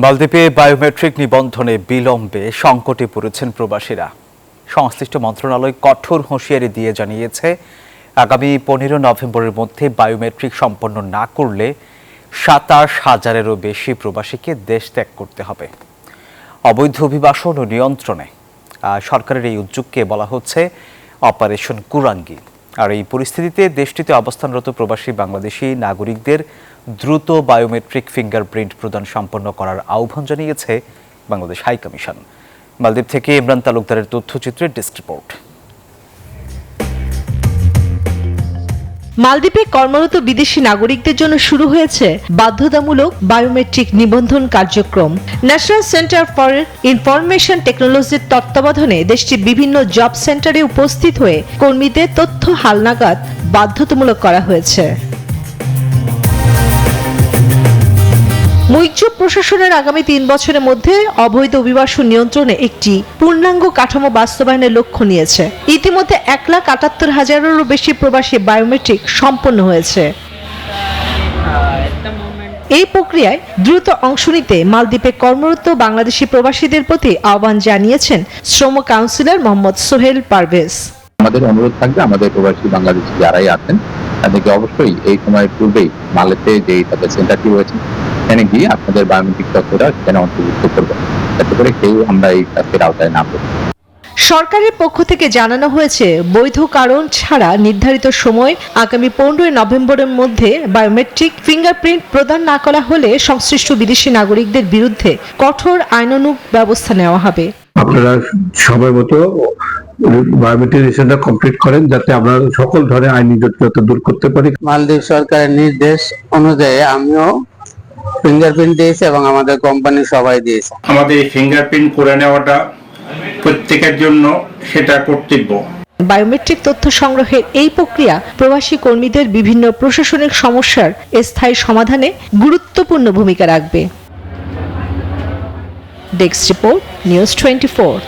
মালদ্বীপে বায়োমেট্রিক নিবন্ধনে বিলম্বে সংকটে পড়েছেন প্রবাসীরা। সংশ্লিষ্ট মন্ত্রণালয় কঠোর হুঁশিয়ারি দিয়ে জানিয়েছে, আগামী 15 নভেম্বরের মধ্যে বায়োমেট্রিক সম্পন্ন না করলে 27,000-এরও বেশি প্রবাসীকে দেশ ত্যাগ করতে হবে। অবৈধ অভিবাসন ও নিয়ন্ত্রণে সরকারের এই উদ্যোগকে বলা হচ্ছে অপারেশন কুরাঙ্গি। আর এই পরিস্থিতিতে দেশটিতে অবস্থানরত প্রবাসী বাংলাদেশি নাগরিকদের দ্রুত বায়োমেট্রিক ফিঙ্গারপ্রিন্ট প্রদান সম্পন্ন করার আহ্বান জানিয়েছে বাংলাদেশ হাইকমিশন। মালদ্বীপ থেকে ইমরান তালুকদারের তথ্যচিত্রের ডেস্ক রিপোর্ট। মালদ্বীপে কর্মরত বিদেশি নাগরিকদের জন্য শুরু হয়েছে বাধ্যতামূলক বায়োমেট্রিক নিবন্ধন কার্যক্রম। ন্যাশনাল সেন্টার ফর ইনফরমেশন টেকনোলজির তত্ত্বাবধানে দেশটির বিভিন্ন জব সেন্টারে উপস্থিত হয়ে কর্মীদের তথ্য হালনাগাদ বাধ্যতামূলক করা হয়েছে। মুইকজু প্রশাসনের আগামী 3 বছরের মধ্যে অবৈধ অভিবাসন নিয়ন্ত্রণে একটি পূর্ণাঙ্গ কাঠামো বাস্তবায়নের লক্ষ্য নিয়েছে। ইতিমধ্যে 1,78,000-এরও বেশি প্রবাসী বায়োমেট্রিক সম্পন্ন হয়েছে। এই প্রক্রিয়ায় দ্রুত অংশ নিতে মালদ্বীপে কর্মরত বাংলাদেশি প্রবাসীদের প্রতি আহ্বান জানিয়েছেন শ্রম কাউন্সিলর মোহাম্মদ সোহেল পারভেজ। আমাদের অনুরোধ থাকবে, আমাদের প্রবাসী বাংলাদেশি যারাই আছেন তাদেরকে অবশ্যই এই সময়ের পূর্বেই মালেতে যে তাদের সেন্টারটি রয়েছে সেখানে গিয়ে আপনাদের বায়োমেট্রিক তথ্যটা সেখানে অন্তর্ভুক্ত করবেন, যাতে করে কেউ আমরা এই কাজের আওতায় না পড়ি। সরকারের পক্ষ থেকে জানানো হয়েছে, বৈধ কারণ ছাড়া নির্ধারিত সময় আগামী 15 নভেম্বরের মধ্যে বায়োমেট্রিক ফিঙ্গারপ্রিন্ট প্রদান না করা হলে সংশ্লিষ্ট বিদেশি নাগরিকদের বিরুদ্ধে কঠোর আইনানুগ ব্যবস্থা নেওয়া হবে। আপনারা সময় মতো বায়োমেট্রিকেশনটা কমপ্লিট করেন, যাতে আমরা সকল ধরনের আইনি জটিলতা দূর করতে পারি। মালদ্বীপ সরকারের নির্দেশ অনুযায়ী আমিও ফিঙ্গারপ্রিন্ট দিয়েছি এবং আমাদের কোম্পানি সবাই দিয়েছে। আমাদের এই ফিঙ্গারপ্রিন্ট করে নেওয়াটা প্রত্যেকের জন্য সেটা কর্তব্য। বায়োমেট্রিক তথ্য সংগ্রহের এই প্রক্রিয়া প্রবাসী কর্মীদের বিভিন্ন প্রশাসনিক সমস্যার স্থায়ী সমাধানে গুরুত্বপূর্ণ ভূমিকা রাখবে। Desk report, news 24।